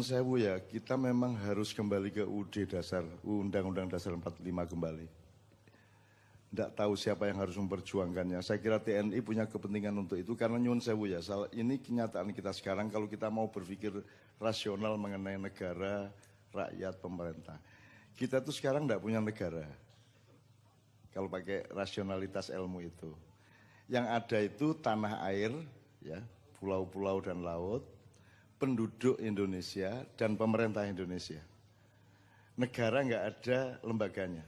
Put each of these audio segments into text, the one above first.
nyun sewu ya, kita memang harus kembali ke UUD dasar, Undang-Undang Dasar 45 kembali. Tidak tahu siapa yang harus memperjuangkannya. Saya kira TNI punya kepentingan untuk itu karena nyun sewu ya. Ini kenyataan kita sekarang kalau kita mau berpikir rasional mengenai negara, rakyat, pemerintah. Kita tuh sekarang tidak punya negara. Kalau pakai rasionalitas ilmu itu. Yang ada itu tanah air, ya, pulau-pulau dan laut, penduduk Indonesia dan pemerintah Indonesia. Negara nggak ada lembaganya.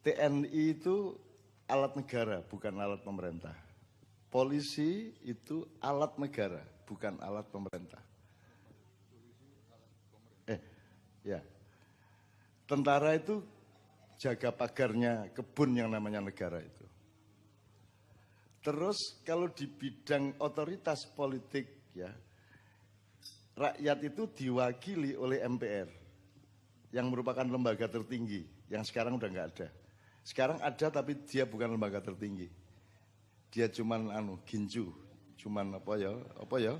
TNI itu alat negara, bukan alat pemerintah. Polisi itu alat negara, bukan alat pemerintah. Ya. Tentara itu jaga pagarnya kebun yang namanya negara itu. Terus kalau di bidang otoritas politik ya, rakyat itu diwakili oleh MPR yang merupakan lembaga tertinggi yang sekarang udah nggak ada. Sekarang ada tapi dia bukan lembaga tertinggi. Dia cuman ginju, cuman apa ya?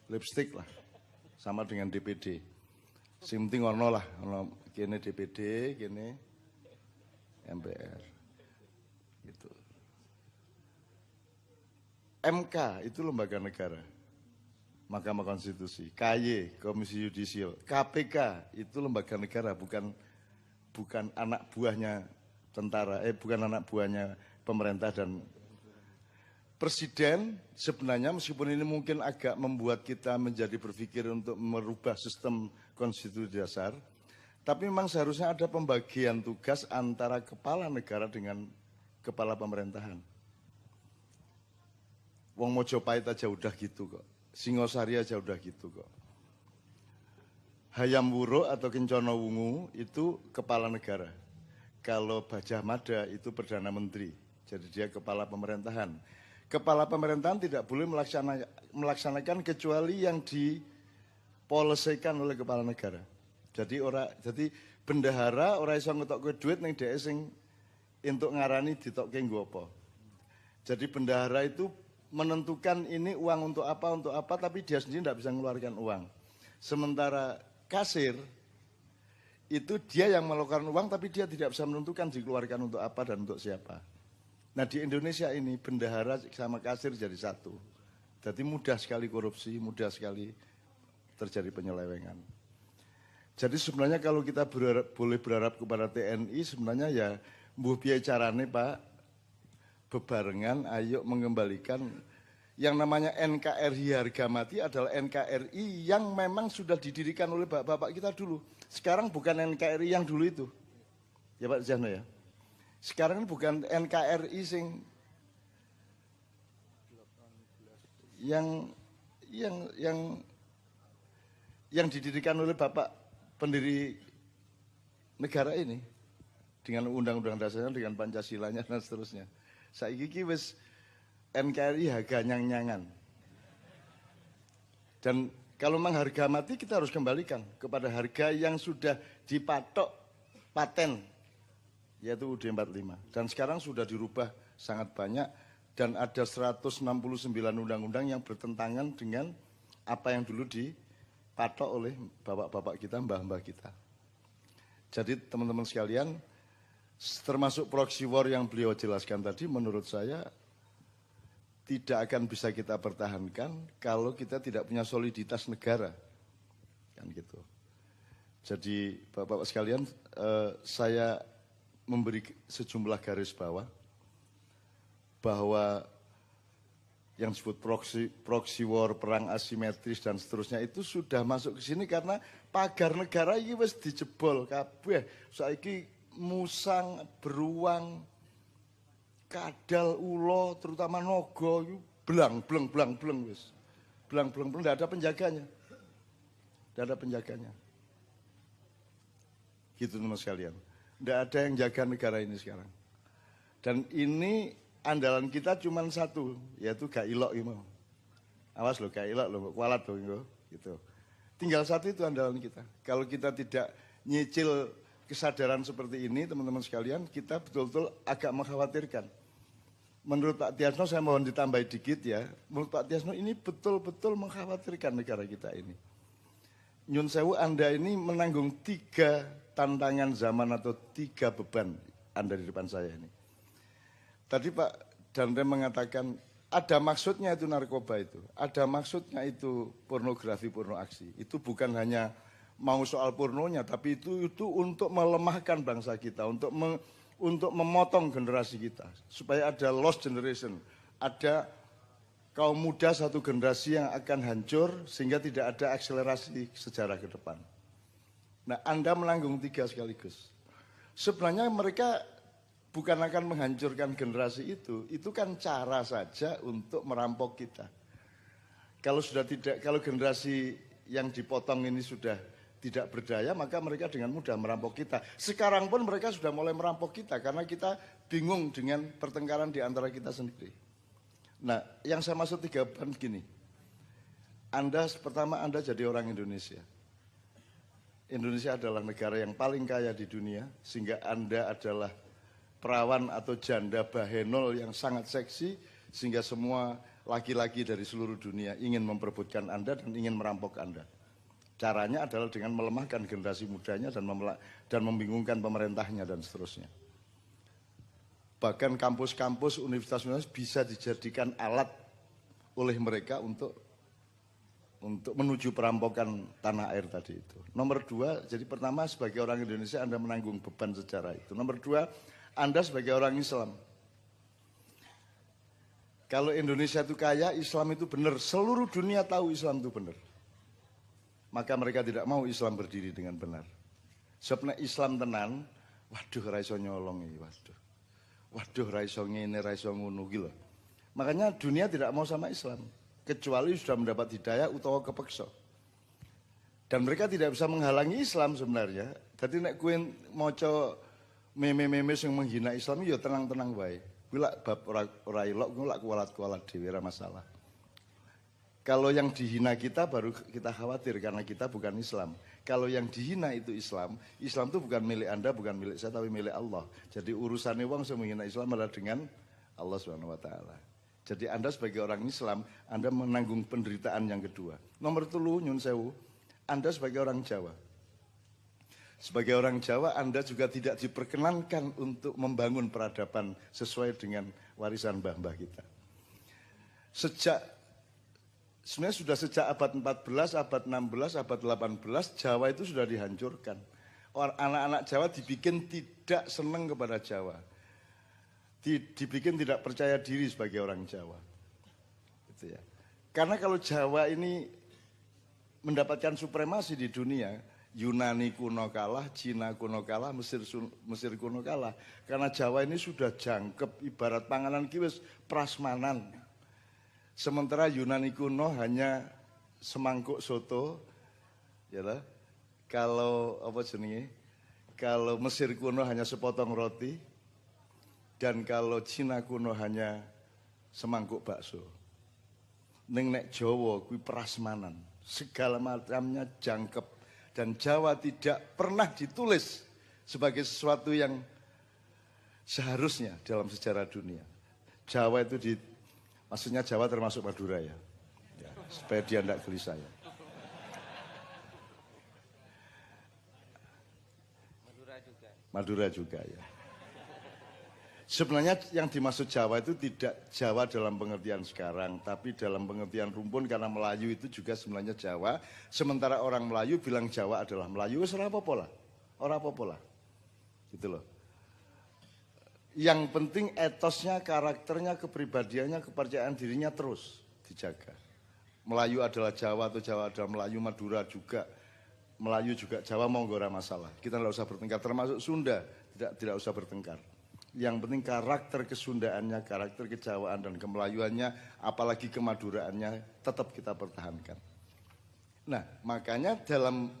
Lipstick lah. Sama dengan DPD. Sing penting ono lah, ono kene DPD, kene MPR. Gitu. MK itu lembaga negara. Mahkamah Konstitusi, KY, Komisi Yudisial, KPK itu lembaga negara, bukan anak buahnya tentara, bukan anak buahnya pemerintah dan presiden. Sebenarnya meskipun ini mungkin agak membuat kita menjadi berpikir untuk merubah sistem konstitusi dasar, tapi memang seharusnya ada pembagian tugas antara kepala negara dengan kepala pemerintahan. Wong Mojopahit aja udah gitu kok, Singosari aja udah gitu kok. Hayam Wuruk atau Kencana Wungu itu kepala negara. Kalau Bajah Mada itu Perdana Menteri, jadi dia kepala pemerintahan. Kepala pemerintahan tidak boleh melaksanakan kecuali yang dipolisikan oleh kepala negara. Jadi bendahara ora iso ngetokke duit ning dhek sing entuk ngarani ditokke nggo apa. Jadi bendahara itu menentukan ini uang untuk apa, tapi dia sendiri tidak bisa mengeluarkan uang. Sementara kasir itu dia yang melakukan uang tapi dia tidak bisa menentukan dikeluarkan untuk apa dan untuk siapa. Nah di Indonesia ini bendahara sama kasir jadi satu. Jadi mudah sekali korupsi, mudah sekali terjadi penyelewengan. Jadi sebenarnya kalau kita boleh berharap kepada TNI sebenarnya ya mbuh piye carane Pak, bebarengan ayo mengembalikan yang namanya NKRI harga mati adalah NKRI yang memang sudah didirikan oleh bapak-bapak kita dulu. Sekarang bukan NKRI yang dulu itu. Ya Pak Zahno ya. Sekarang ini bukan NKRI yang didirikan oleh bapak pendiri negara ini dengan undang-undang dasarnya, dengan Pancasilanya dan seterusnya. Saiki wis NKRI harga nyang-nyangan. Dan kalau memang harga mati kita harus kembalikan kepada harga yang sudah dipatok paten, yaitu UUD 45. Dan sekarang sudah dirubah sangat banyak dan ada 169 undang-undang yang bertentangan dengan apa yang dulu dipatok oleh bapak-bapak kita, mbah-mbah kita. Jadi teman-teman sekalian, termasuk proxy war yang beliau jelaskan tadi, menurut saya tidak akan bisa kita pertahankan kalau kita tidak punya soliditas negara, kan gitu. Jadi bapak-bapak sekalian, saya memberi sejumlah garis bawah bahwa yang disebut proxy war, perang asimetris dan seterusnya itu sudah masuk ke sini karena pagar negara ini wis dijebol kabeh. Saiki musang, beruang, kadal, ulo, terutama nogo, belang wis. Belang, tidak ada penjaganya. Tidak ada penjaganya. Gitu teman sekalian. Tidak ada yang jaga negara ini sekarang. Dan ini andalan kita cuma satu, yaitu gak ilok gitu. Awas loh, gak ilok loh, kualat loh gitu. Tinggal satu itu andalan kita. Kalau kita tidak nyicil kesadaran seperti ini, teman-teman sekalian, kita betul-betul agak mengkhawatirkan. menurut Pak Tiasno, saya mohon ditambah dikit ya, menurut Pak Tiasno ini betul-betul mengkhawatirkan negara kita ini. Nyun sewu, Anda ini menanggung 3 tantangan zaman atau 3 beban Anda di depan saya ini. Tadi Pak Dandre mengatakan ada maksudnya itu narkoba itu, ada maksudnya itu pornografi, porno aksi. Itu bukan hanya mau soal pornonya, tapi itu untuk melemahkan bangsa kita, untuk memotong generasi kita, supaya ada lost generation, ada kaum muda satu generasi yang akan hancur sehingga tidak ada akselerasi sejarah ke depan. Nah, Anda menanggung 3 sekaligus. Sebenarnya mereka bukan akan menghancurkan generasi itu kan cara saja untuk merampok kita. Kalau generasi yang dipotong ini sudah tidak berdaya, maka mereka dengan mudah merampok kita. Sekarang pun mereka sudah mulai merampok kita karena kita bingung dengan pertengkaran di antara kita sendiri. Nah, yang saya maksud 3 beban gini. Pertama Anda jadi orang Indonesia. Indonesia adalah negara yang paling kaya di dunia, sehingga Anda adalah perawan atau janda bahenol yang sangat seksi, sehingga semua laki-laki dari seluruh dunia ingin memperebutkan Anda dan ingin merampok Anda. Caranya adalah dengan melemahkan generasi mudanya dan membingungkan pemerintahnya dan seterusnya. Bahkan kampus-kampus, universitas-universitas bisa dijadikan alat oleh mereka untuk menuju perampokan tanah air tadi itu. Nomor 2, jadi pertama sebagai orang Indonesia Anda menanggung beban sejarah itu. Nomor 2, Anda sebagai orang Islam. Kalau Indonesia itu kaya, Islam itu benar. Seluruh dunia tahu Islam itu benar. Maka mereka tidak mau Islam berdiri dengan benar. Sebenarnya Islam tenan, waduh raiso nyolong ini, waduh raiso ngene, raiso ngono gitu. Makanya dunia tidak mau sama Islam, kecuali sudah mendapat hidayah utawa kepeksa. Dan mereka tidak bisa menghalangi Islam sebenarnya. Jadi nek kowe maca meme-meme yang menghina Islam, ya tenang-tenang wae. Kuwi lak bab ora elok, kuwi lak kualat-kualat dhewe ora masalah. Kalau yang dihina kita baru kita khawatir karena kita bukan Islam. Kalau yang dihina itu Islam, Islam itu bukan milik Anda, bukan milik saya, tapi milik Allah. Jadi urusannya wong sing menghina Islam adalah dengan Allah Subhanahu wa taala. Jadi Anda sebagai orang Islam, Anda menanggung penderitaan yang kedua. Nomor 3, nyun sewu, Anda sebagai orang Jawa. Sebagai orang Jawa, Anda juga tidak diperkenankan untuk membangun peradaban sesuai dengan warisan mbah-mbah kita. Sebenarnya sudah sejak abad 14, abad 16, abad 18, Jawa itu sudah dihancurkan. Anak-anak Jawa dibikin tidak senang kepada Jawa. Dibikin tidak percaya diri sebagai orang Jawa. Gitu ya. Karena kalau Jawa ini mendapatkan supremasi di dunia, Yunani kuno kalah, Cina kuno kalah, Mesir kuno kalah. Karena Jawa ini sudah jangkep, ibarat panganan kiwis prasmanan. Sementara Yunani kuno hanya semangkuk soto, ya lah. Kalau kalau Mesir kuno hanya sepotong roti, dan kalau Cina kuno hanya semangkuk bakso. Nek Jawa kuwi prasmanan, segala macamnya jangkep. Dan Jawa tidak pernah ditulis sebagai sesuatu yang seharusnya dalam sejarah dunia. Jawa itu maksudnya Jawa termasuk Madura ya supaya dia tidak gelisah ya. Madura juga ya. Sebenarnya yang dimaksud Jawa itu tidak Jawa dalam pengertian sekarang, tapi dalam pengertian rumpun karena Melayu itu juga sebenarnya Jawa. Sementara orang Melayu bilang Jawa adalah Melayu, ora apa-apa lah. Ora apa-apa lah. Gitu loh. Yang penting etosnya, karakternya, kepribadiannya, kepercayaan dirinya terus dijaga. Melayu adalah Jawa atau Jawa adalah Melayu, Madura juga. Melayu juga Jawa, monggo ora masalah. Kita tidak usah bertengkar, termasuk Sunda tidak usah bertengkar. Yang penting karakter kesundaannya, karakter kejawaan dan kemelayuannya, apalagi kemaduraannya tetap kita pertahankan. Nah, makanya dalam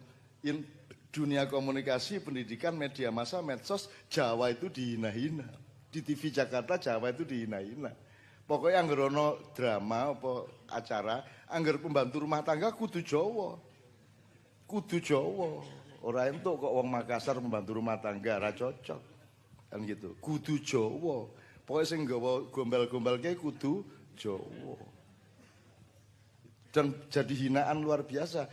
dunia komunikasi, pendidikan, media massa, medsos, Jawa itu dihina-hina. Di TV Jakarta Jawa itu dihina-hina. Pokoknya anggar ono drama apa acara, anggar pembantu rumah tangga kudu Jawa. Kudu Jawa. Ora entuk kok wong Makassar pembantu rumah tangga, ora cocok. Kan gitu. Kudu Jawa. Pokoknya sing nggawa gombal-gombal kayak kudu Jawa. Dan jadi hinaan luar biasa.